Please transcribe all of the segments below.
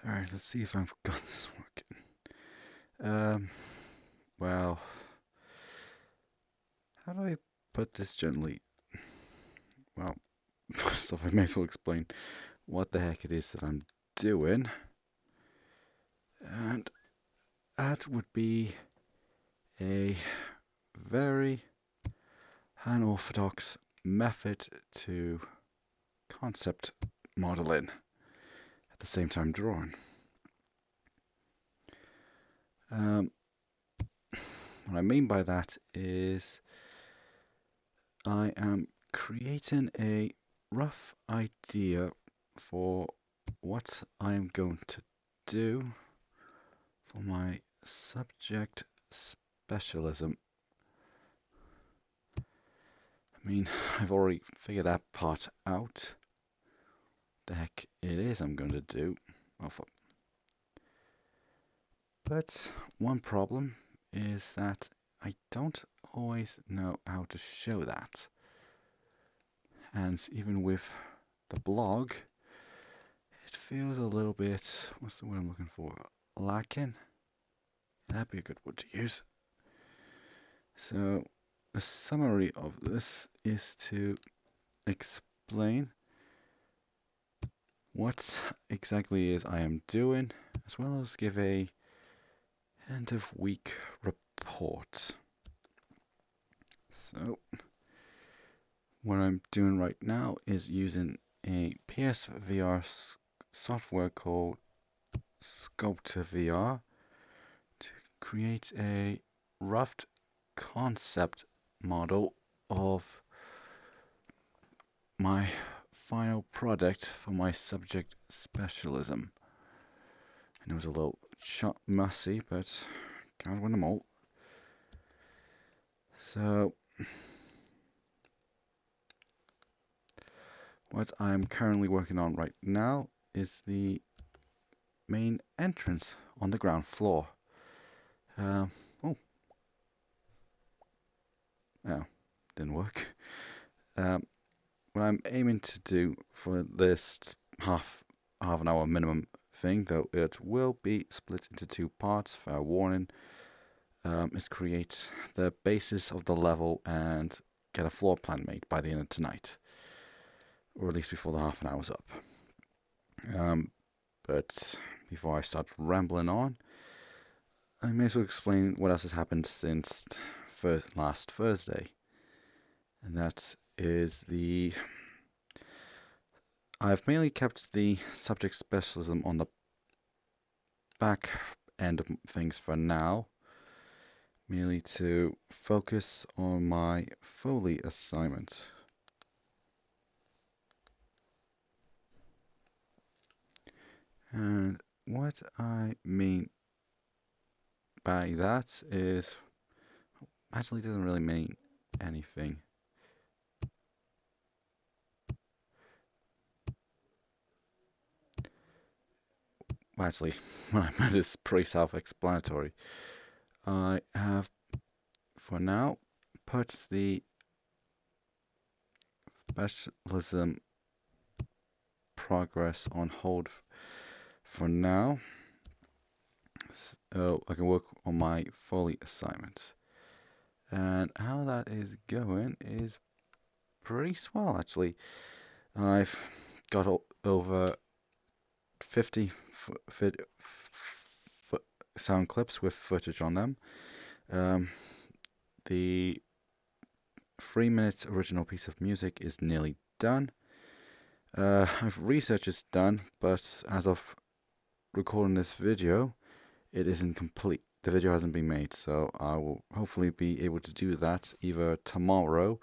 Alright, let's see if I've got this working. Um, well, how do I put this gently? Well, first off, I may as well explain what the heck it is that I'm doing. And that would be a very unorthodox method to concept modeling at the same time drawing. What I mean by that is I am creating a rough idea for what I'm going to do for my subject specialism. I mean, I've already figured that part out. The heck it is I'm going to do. But one problem is that I don't always know how to show that. And even with the blog, it feels a little bit, what's the word I'm looking for? Lacking? That'd be a good word to use. So, the summary of this is to explain what exactly is I am doing, as well as give a end of week report. So, what I'm doing right now is using a PSVR software called SculptrVR to create a rough concept model of my final product for my subject specialism. I know it's a little messy, but can't win them all. So, what I'm currently working on right now is the main entrance on the ground floor. Oh, didn't work. What I'm aiming to do for this half an hour minimum thing, though it will be split into two parts, fair warning, is create the basis of the level and get a floor plan made by the end of tonight, or at least before the half an hour's up. But before I start rambling on, I may as well explain what else has happened since last Thursday, and that is I've mainly kept the subject specialism on the back end of things for now, merely to focus on my Foley assignment. And what I mean by that is, actually doesn't really mean anything. Actually, what I meant is pretty self-explanatory. I have, for now, put the specialism progress on hold for now, so I can work on my Foley assignment. And how that is going is pretty swell, actually. I've got over 50 sound clips with footage on them. The 3-minute original piece of music is nearly done. Research is done, but as of recording this video, it isn't complete. The video hasn't been made, so I will hopefully be able to do that either tomorrow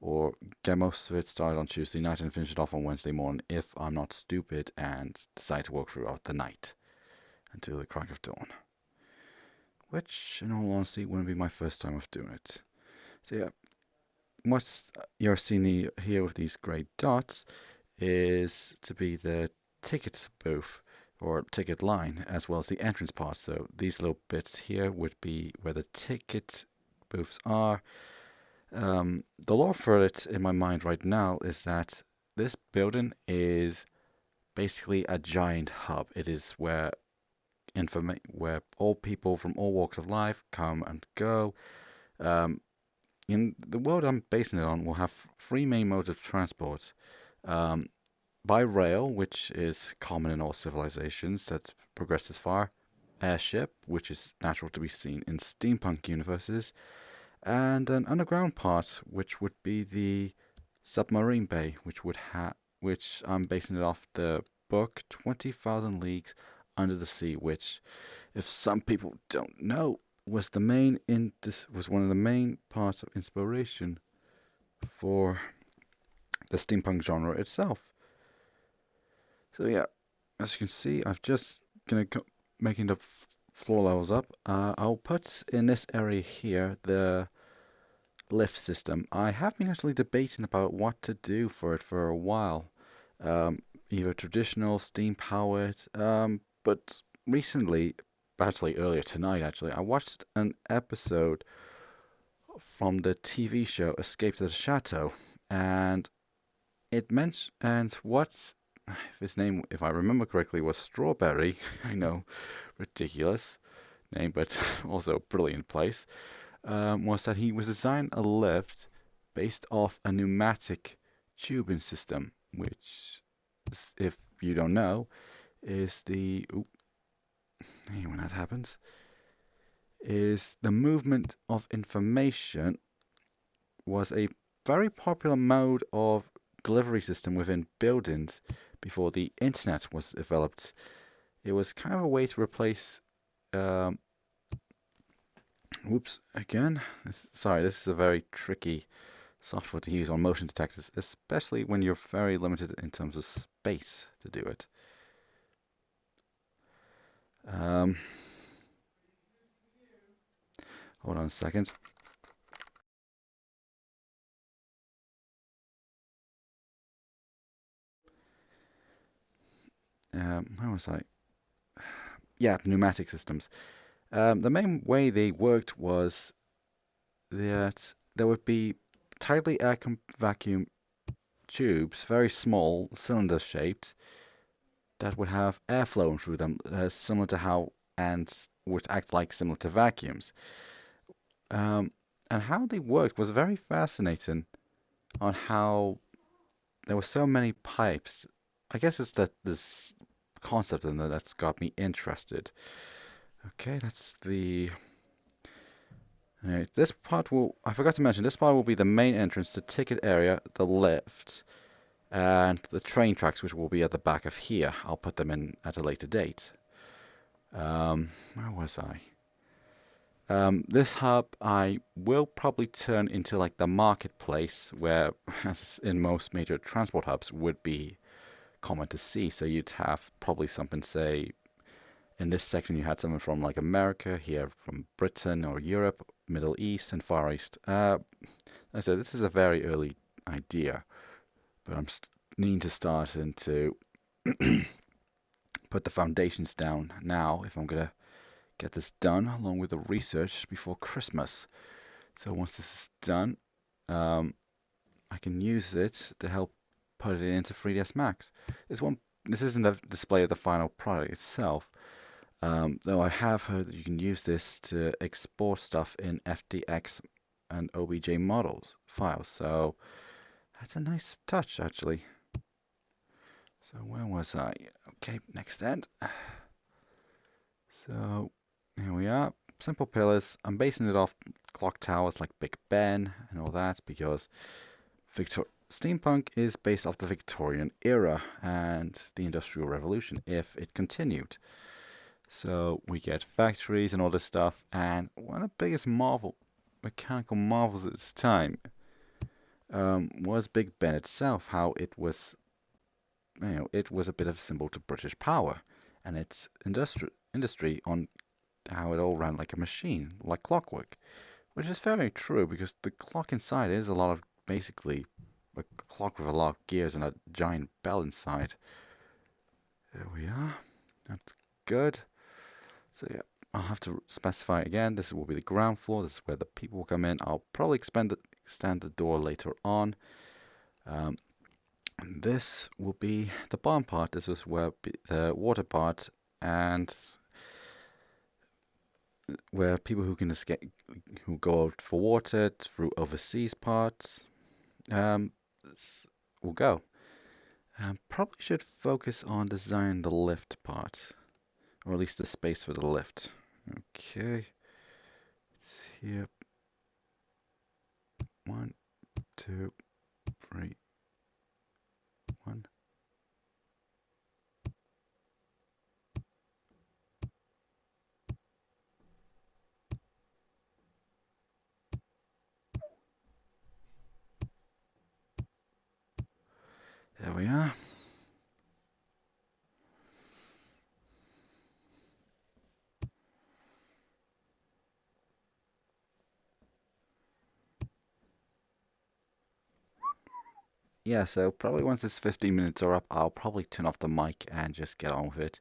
or get most of it started on Tuesday night and finish it off on Wednesday morning if I'm not stupid and decide to work throughout the night until the crack of dawn. Which, in all honesty, wouldn't be my first time of doing it. So yeah, what you're seeing here with these grey dots is to be the ticket booth or ticket line, as well as the entrance part. So these little bits here would be where the ticket booths are. The law for it in my mind right now is that this building is basically a giant hub. It is where where all people from all walks of life come and go. Um, in the world I'm basing it on, will have three main modes of transport. Um, by rail, which is common in all civilizations that progressed this far. Airship, which is natural to be seen in steampunk universes. And an underground part, which would be the submarine bay, which I'm basing it off the book 20,000 Leagues Under the Sea, which, if some people don't know, was one of the main parts of inspiration for the steampunk genre itself. So yeah, as you can see, I've just gonna making the floor levels up. I'll put in this area here the lift system. I have been actually debating about what to do for it for a while. Either traditional, steam powered, but recently, actually earlier tonight, I watched an episode from the TV show Escape to the Chateau, and it mentioned, and what's his name, if I remember correctly, was Strawberry. I know, ridiculous name, but also brilliant place. Was that he was designing a lift based off a pneumatic tubing system, which, if you don't know, is when that happens, is the movement of information was a very popular mode of delivery system within buildings before the internet was developed. It was kind of a way to replace whoops, again. Sorry, this is a very tricky software to use on motion detectors, especially when you're very limited in terms of space to do it. Hold on a second. Where was I? Yeah, pneumatic systems. The main way they worked was that there would be tightly vacuum tubes, very small, cylinder shaped, that would have air flowing through them, similar to how ants would act like similar to vacuums. And how they worked was very fascinating on how there were so many pipes. I guess it's this concept in there that's got me interested. Okay, that's the... Anyway, I forgot to mention, this part will be the main entrance, the ticket area, the lift, and the train tracks, which will be at the back of here. I'll put them in at a later date. Where was I? This hub I will probably turn into like the marketplace, where, as in most major transport hubs, would be common to see. So you'd have probably something, say, in this section you had something from like America, here from Britain or Europe, Middle East and Far East. Like I said, this is a very early idea, but I'm needing to start and to put the foundations down now if I'm gonna get this done, along with the research before Christmas. So once this is done, I can use it to help put it into 3ds Max. This isn't a display of the final product itself, though I have heard that you can use this to export stuff in FDX and OBJ models files. So that's a nice touch, actually. So where was I? Okay, next end. So here we are. Simple pillars. I'm basing it off clock towers like Big Ben and all that because steampunk is based off the Victorian era and the Industrial Revolution if it continued. So we get factories and all this stuff, and one of the biggest mechanical marvels at this time was Big Ben itself. How it was, it was a bit of a symbol to British power and its industry on how it all ran like a machine, like clockwork, which is very true because the clock inside is a lot of basically a clock with a lot of gears and a giant bell inside. There we are. That's good. So yeah, I'll have to specify again. This will be the ground floor. This is where the people will come in. I'll probably extend the door later on. And this will be the bottom part. This is where the water part, and where people who can escape, who go out for water through overseas parts, um, will go. Probably should focus on designing the lift part, or at least the space for the lift. Okay, it's here. 1, 2, 3, 1. There we are. Yeah, so probably once this 15 minutes are up, I'll probably turn off the mic and just get on with it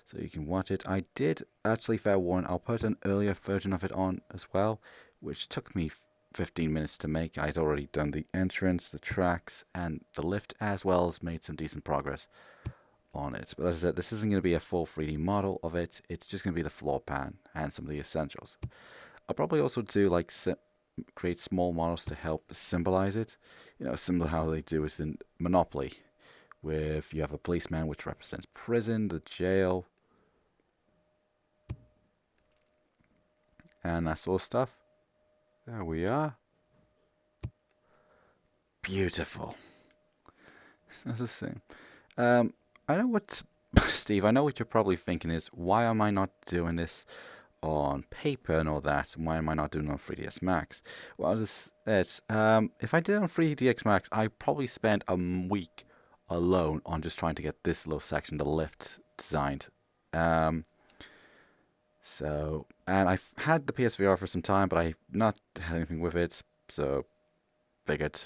so you can watch it. I did actually, fair warning, I'll put an earlier version of it on as well, which took me 15 minutes to make. I'd already done the entrance, the tracks, and the lift, as well as made some decent progress on it. But as I said, this isn't going to be a full 3D model of it. It's just going to be the floor plan and some of the essentials. I'll probably also do like create small models to help symbolize it. You know, similar how they do it in Monopoly, with you have a policeman which represents prison, the jail, and that sort of stuff. There we are. Beautiful. That's the same. I know what, Steve, I know what you're probably thinking is, why am I not doing this on paper and all that? Why am I not doing it on 3ds Max? Well, if I did it on 3ds Max, I probably spend a week alone on just trying to get this little section, the lift, designed. And I've had the PSVR for some time, but I've not had anything with it, so figured.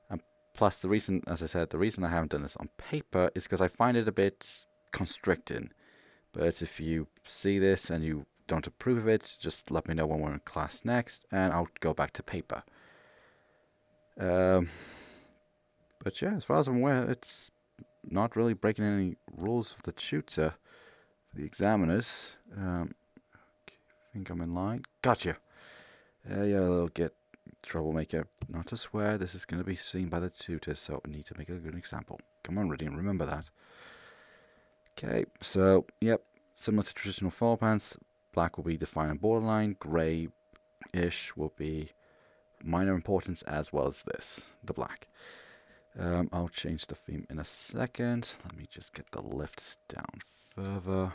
And plus, the reason, as I said, the reason I haven't done this on paper is because I find it a bit constricting. But if you see this and you don't approve of it, just let me know when we're in class next, and I'll go back to paper. But yeah, as far as I'm aware, it's not really breaking any rules of the tutor, for the examiners. I think I'm in line. Gotcha. Yeah, a little troublemaker. Not to swear, this is going to be seen by the tutor, so I need to make a good example. Come on, Ridian, remember that. Okay, so, yep, similar to traditional floor plans, black will be defining borderline, grey-ish will be minor importance, as well as this, the black. I'll change the theme in a second. Let me just get the lifts down further.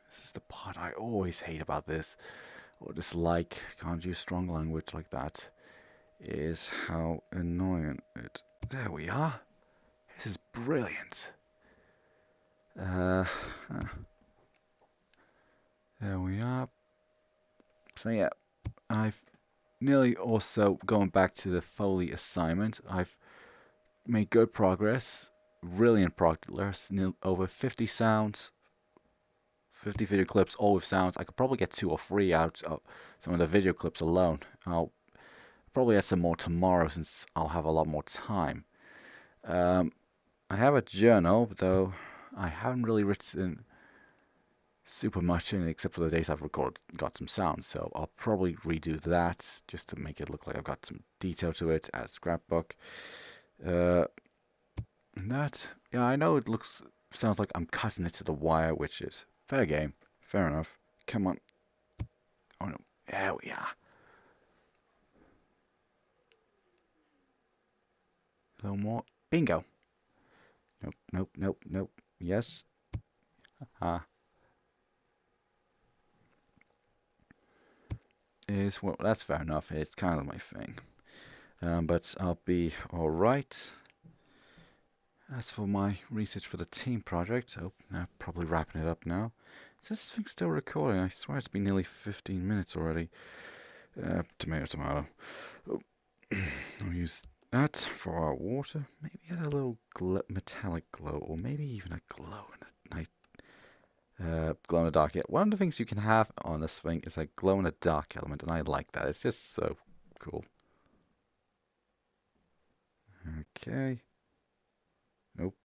This is the part I always hate about this, or dislike, can't use strong language like that, is how annoying it... There we are. This is brilliant. There we are. So yeah, I've nearly also, going back to the Foley assignment, I've made good progress, brilliant progress, over 50 sounds, 50 video clips, all with sounds. I could probably get 2 or 3 out of some of the video clips alone. I'll probably add some more tomorrow since I'll have a lot more time. I have a journal, though I haven't really written super much in it except for the days I've got some sounds. So I'll probably redo that just to make it look like I've got some detail to it as scrapbook. Yeah, I know it sounds like I'm cutting it to the wire, which is fair game. Fair enough. Come on. Oh no. There we are. A little more. Bingo. Nope, nope, nope, nope. Yes. Well, that's fair enough. It's kind of my thing. But I'll be alright. As for my research for the team project, probably wrapping it up now. Is this thing still recording? I swear it's been nearly 15 minutes already. Tomato, tomato. Oh. I'll use that for our water. Maybe add a little metallic glow, or maybe even a glow in the night. Glow in the dark. Yeah, one of the things you can have on this thing is a glow in the dark element, and I like that. It's just so cool. Okay. Nope.